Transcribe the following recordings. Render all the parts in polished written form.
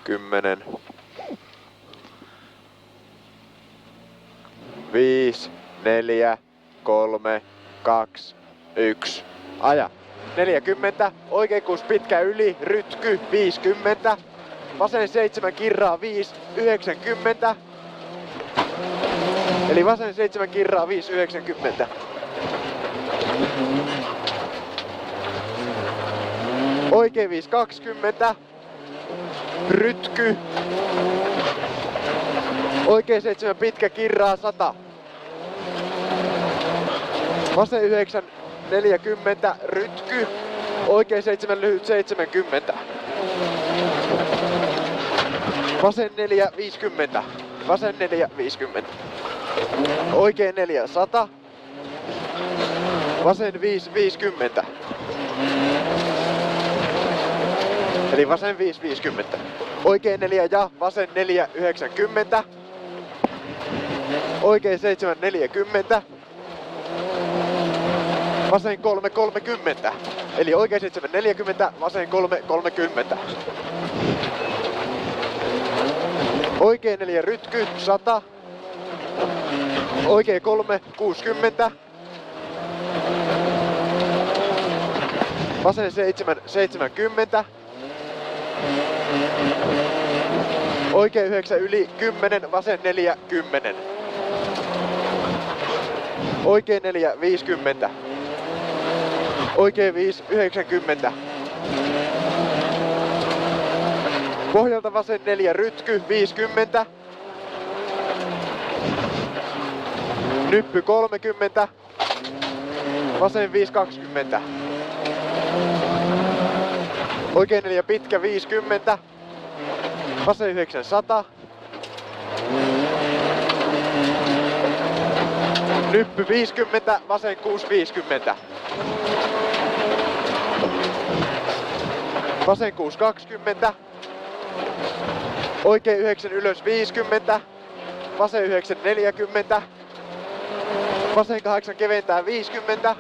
10. 5, 4, 3, 2, 1. Aja. 40. Oikein kuus pitkä yli. Rytky. 50. Vasen 7 kirraa 5, 90. Eli vasen 7 kirraa 5, 90. Oikein 5, 20. Rytky. Oikein 7 pitkä kirraa 100. Vasen 9, 40. Rytky. Oikein 7 lyhyt 70. Vasen 4, 50. Vasen 4, 50. Oikein 4, 100. Vasen 5, 50. Eli vasen 5, 50. Oikein 4 ja vasen 4, 90. Oikein 7, 40. Vasen 3, 30. Eli oikein 7, 40. Vasen 3, 30. Oikein 4 rytky, 100. Oikein 3, 60. Vasen 7, 70. Oikein 9 yli 10, vasen 4, 10. Oikein 4, 50. Oikein 5, 90. Pohjalta vasen 4 rytky, 50. Nyppy 30. Vasen 5, 20. Oikein 4 pitkä, 50. Vasen 9, 100. Nyppy 50, vasen 6, 50. Vasen 6, 20. Oikein 9 ylös 50. Vasen 9, 40. Vasen 8 keventää 50.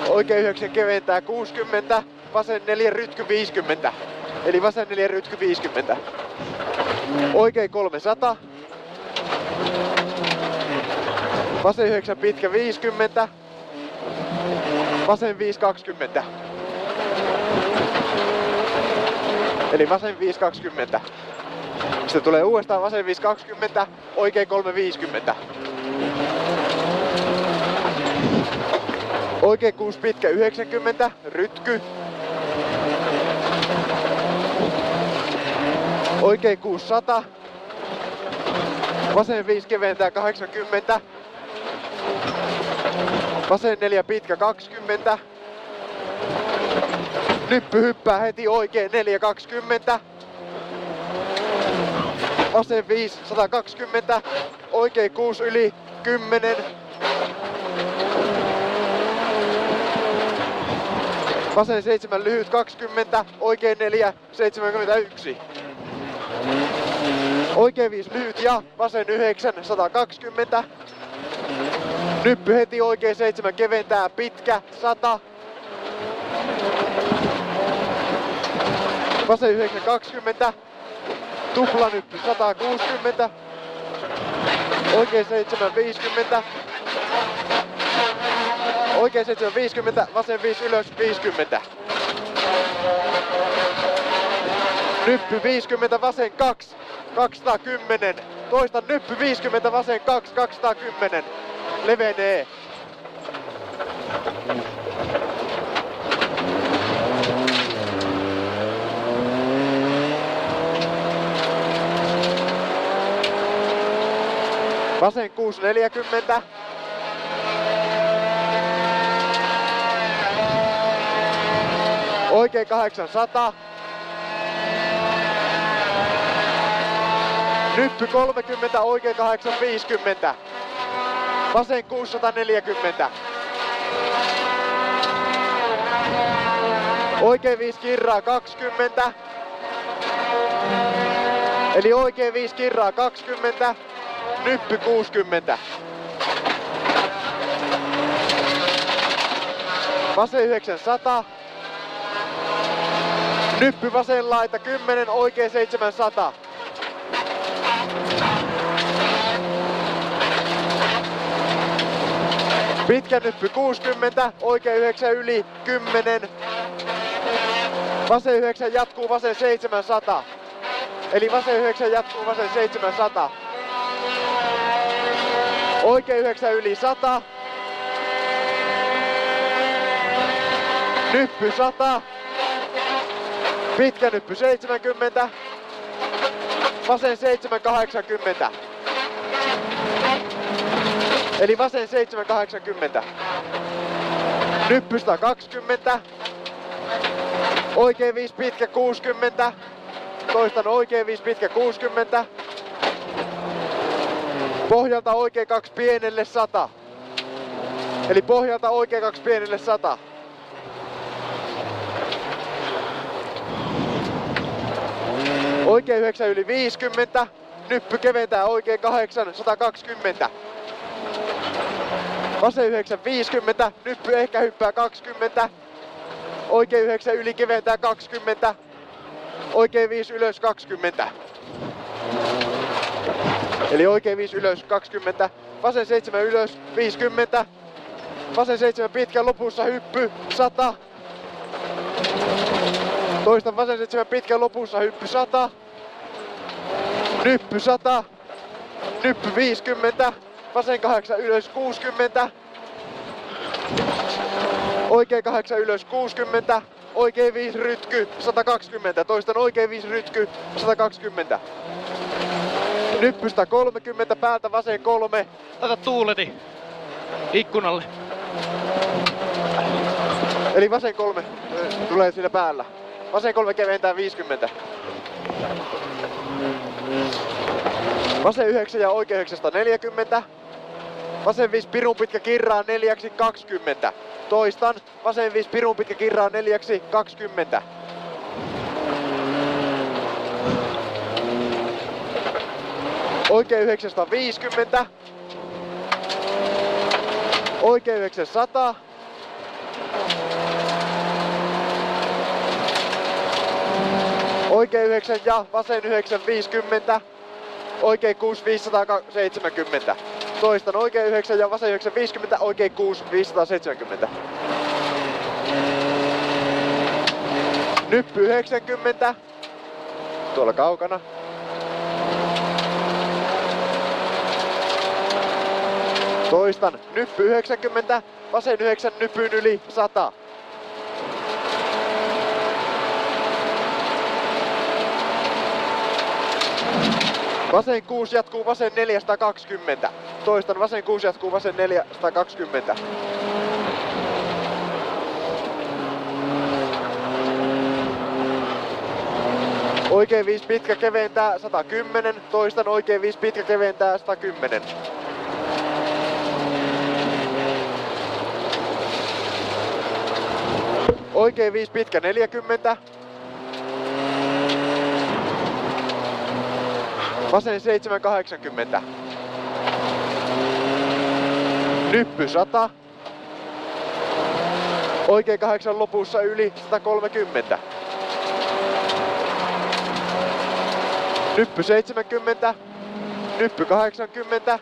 Oikein 9 keventää 60. Vasen 4 rytky 50. Eli vasen 4 rytky 50. Oikein 300. Vasen 9 pitkä 50. Vasen 5, 20. Eli vasen 5, 20. Sitten tulee uudestaan vasen 5, 20. Oikein 3, 50. Oikein 6 pitkä 90. Rytky. Oikein 600. Vasen 5 keventää 80. Vasen 4 pitkä 20. Nyppy hyppää heti oikein 4, 20. Vasen 5, 120. Oikein 6 yli 10. Vasen 7 lyhyt 20. Oikein 4, 71. Oikein 5 lyhyt ja vasen 9, 120. Nyppy heti oikein 7 keventää pitkä, 100. Vasen 9, 20. Tuplanyppy 160. Oikein 7, 50. Oikein 7, 50. Vasen 5 ylös 50. Nyppy 50, vasen 2, 210. Toista nyppy 50, vasen 2, 210. Levenee. Vasen 6, 40. Oikein 800. Nyppy 30, oikein 850. Vasen 640. Oikein 5 kirraa 20. Eli oikein 5 kirraa 20. Nyppy 60. Vasen 900. Nyppy vasen laita 10, oikea 700. Pitkä nyppy 60, oikea 9 yli 10. Vasen 9 jatkuu vasen 700. Eli vasen 9 jatkuu vasen 700. Oikea 9 yli 100. Nyppy 100. Pitkä nyppy 70. Vasen 780. Eli vasen 780. Nyppy 120. Oikein 5 pitkä 60. Toistan oikein 5 pitkä 60. Pohjalta oikein 2 pienelle 100. Eli pohjalta oikein 2 pienelle 100. Oikein 9 yli 50. Nyppy keventää oikein 8 120. Vasen 9 50. Nyppy ehkä hyppää 20. Oikein 9 yli keventää 20. Oikein 5 ylös 20. Eli oikein 5 ylös 20. Vasen 7 ylös 50. Vasen 7 pitkä lopussa hyppy 100. Toistan vasen 7 pitkä lopussa hyppy 100. Nyppy 100. Nyppy 50. Vasen 8 ylös 60. Oikein 8 ylös 60. Oikein 5 rytky 120. Toistan oikein 5 rytky 120. Nyppystä 30, päältä vasen 3. Laita tuuleti ikkunalle. Eli vasen 3 tulee siinä päällä. Vasen 3 keventää 50. Vasen 9 ja oikein 9 140. Vasen 5 pirun pitkä kirraa 4 20. Toistan. Vasen 5 pirun pitkä kirraa 4 20. Oikein 950. Oikein 900. Oikein 9 ja vasen 950. Oikein 6 570. Toistan oikein 9 ja vasen 950. Oikein 6 570. Nyppy 90. Tuolla kaukana. Toistan. Nyppy 90. Vasen 9 nypyn yli 100. Vasen 6 jatkuu vasen 420. Toistan vasen 6 jatkuu vasen 420. Oikein 5 pitkä keventää 110. Toistan oikein 5 pitkä keventää 110. Oikein 5 pitkä 40. Vasen 780. Nyppy 100. Oikein 8 lopussa yli 130. Nyppy 70. Nyppy 80.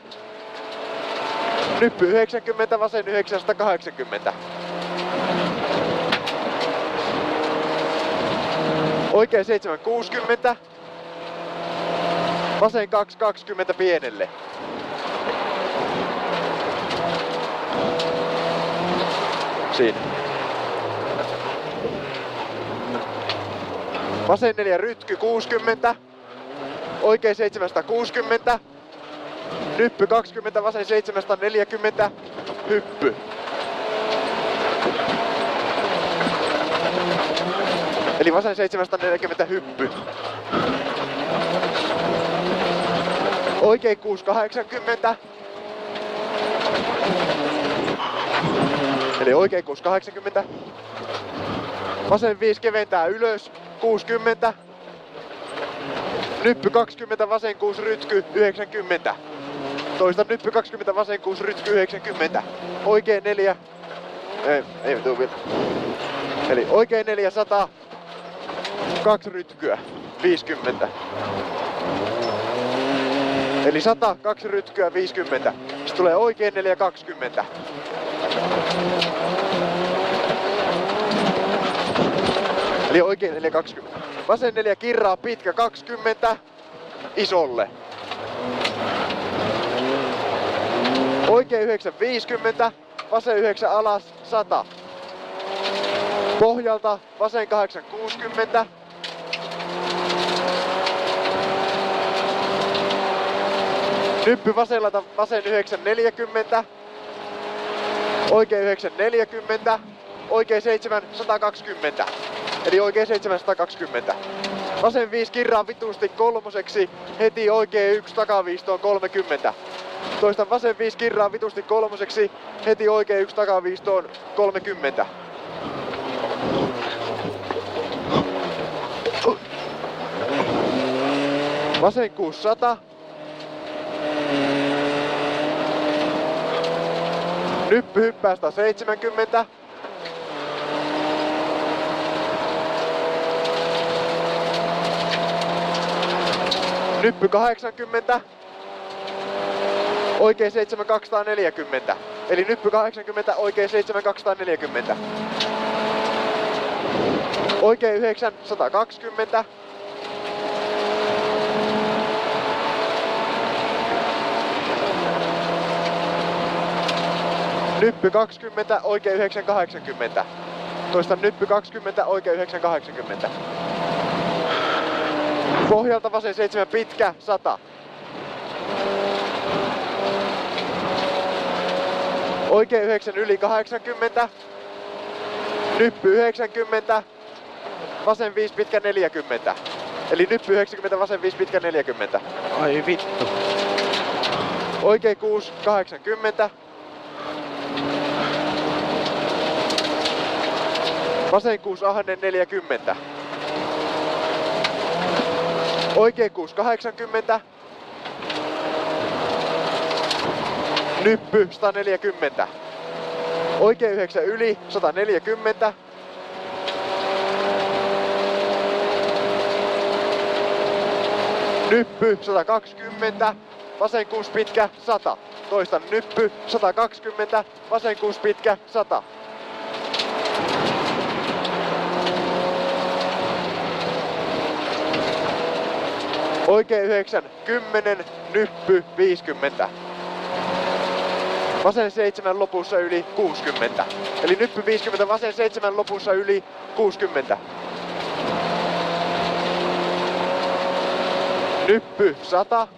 Nyppy 90, vasen 980. Oikein 760. Vasen 220 pienelle. Siinä. Vasen 4 rytky 60. Oikein 760. Nyppy 20, vasen 740. Hyppy. Eli vasen 740 hyppy. Oikein 680. Eli oikein 680. Vasen 5 keventää ylös 60. Nyppy 20, vasen 6 rytky 90. Toistan nyppy 20, vasen 6 rytky 90. Oikein 4. Ei tuu vielä. Eli oikein 400. 2 rytkyä, 50. Eli 100, 2 rytkyä, 50. Sitten tulee oikein 420. Eli oikein 420. Vasen 4 kirraa, pitkä 20. Isolle. Oikein 950. Vasen 9 alas, 100. Pohjalta vasen 860. Nyppy vasellalta vasen 940. Oikein 940. Oikein 7 120. Eli oikein 7 120. Vasen 5 kirraa vitusti kolmoseksi. Heti oikein 1 takaviistoon 30. Toistan vasen 5 kirraa vitusti kolmoseksi. Heti oikein 1 takaviistoon 30. Vasen 600. Nyppy hyppää 170. Nyppy 80. Oikein 7 240. Eli nyppy 80, oikein 7 240. Oikein 9 120. Nyppy 20, oikein 9 80. Toistan nyppy 20, oikein 9 80. Pohjalta vasen 7 pitkä, 100. Oikein 9 yli 80. Nyppy 90. Vasen 5 pitkä 40. Eli nyppy 90, vasen 5 pitkä 40. Ai vittu. Oikein 6 80. Vasen 6 ahne 40. Oikein 6 80. Nyppy 140. Oikein 9 yli 140. Nyppy 120. Vasen 6 pitkä 100. Toistan nyppy 120. Vasen 6 pitkä 100. Oikein 9, 10, nyppy 50. Vasen 7 lopussa yli 60. Eli nyppy 50, vasen 7 lopussa yli 60. Nyppy 100.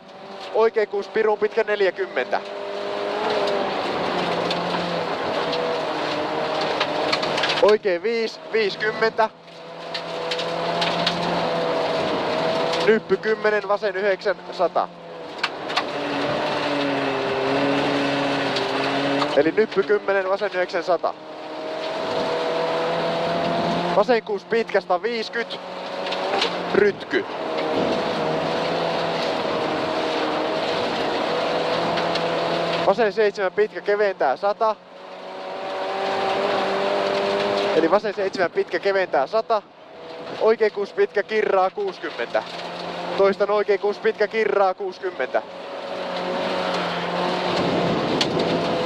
Oikein 6 pirun pitkä 40. Oikein 5, 50. Nyppy 10, vasen 9, 100. Eli nyppy 10, vasen 9, 100. Vasen 6 pitkä 150. Rytky. Vasen 7 pitkä keventää 100. Eli vasen 7 pitkä keventää 100. Oikein 6 pitkä kirraa 60. Toistan oikein 6 pitkä kirraa 60.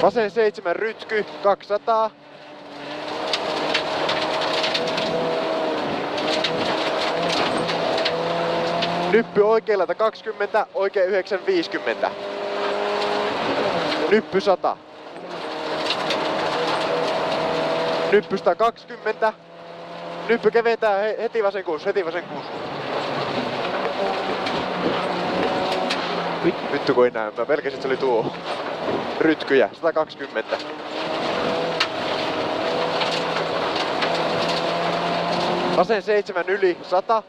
Vasen 7 rytky 200. Nyppy oikealta 20, oikein 9 50. Nyppy 100. Nyppy 120. Nyppy keventää heti vasen 6, heti vasen 6. Vittu kun ei näy, mä pelkäsin, että se oli tuo. Rytkyjä, 120. Vasen 7 yli 100.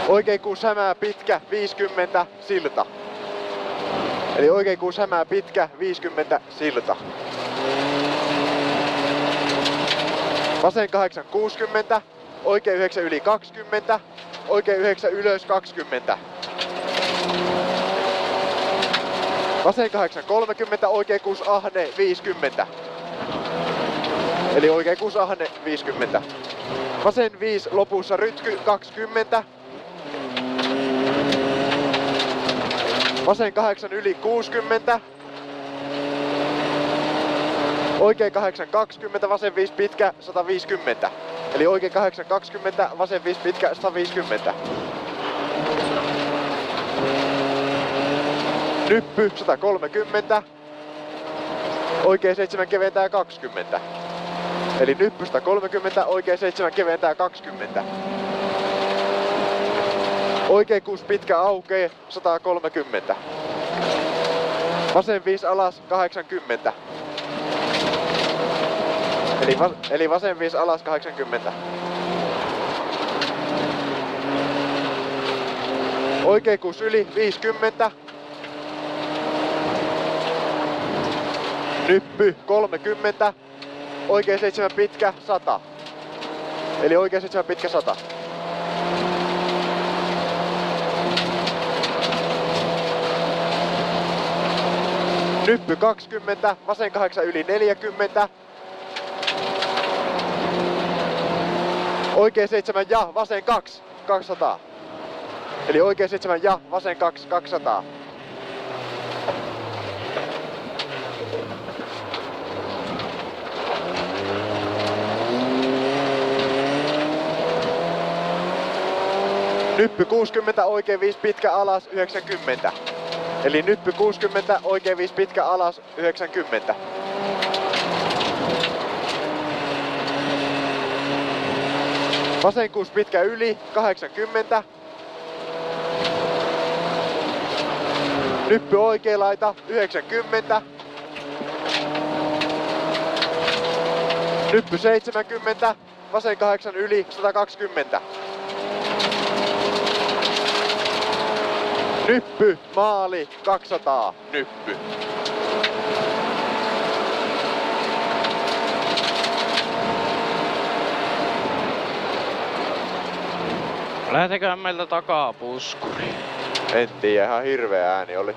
Oikein 6 hämää pitkä, 50 silta. Eli oikein 6 hämää pitkä, 50 silta. Vasen 8 60. Oikein 9 yli 20. Oikein 9 ylös 20. Vasen 8 30, oikein 6 ahne 50. Eli oikein 6 ahne 50. Vasen 5 lopussa rytky 20. Vasen 8 yli 60. Oikein 8 20, vasen 5 pitkä 150. Eli oikein 8 20, vasen 5 pitkä 150. Nyppy 130. Oikein 7 keventää 20. Eli nyppy 130, oikein 7 keventää 20. Oikein 6 pitkä aukee 130. Vasen 5 alas 80. Eli vasen 5 alas 80. Oikein 6 yli 50. Nyppy 30. Oikein 7 pitkä 100. Eli oikein 7 pitkä 100. Nyppy 20, vasen 8 yli 40. Oikein 7 ja vasen 2, 200. Eli oikein 7 ja vasen 2, 200. Nyppy 60, oikein 5 pitkä alas 90. Eli nyppy 60, oikein 5 pitkä alas 90. Vasen 6 pitkä yli 80. Nyppy oikea laita 90. Nyppy 70, vasen 8 yli 120. Nyppy, maali, 200, nyppy. Lähteköhän meiltä takaa puskuri? En tiedä, ihan hirveä ääni oli.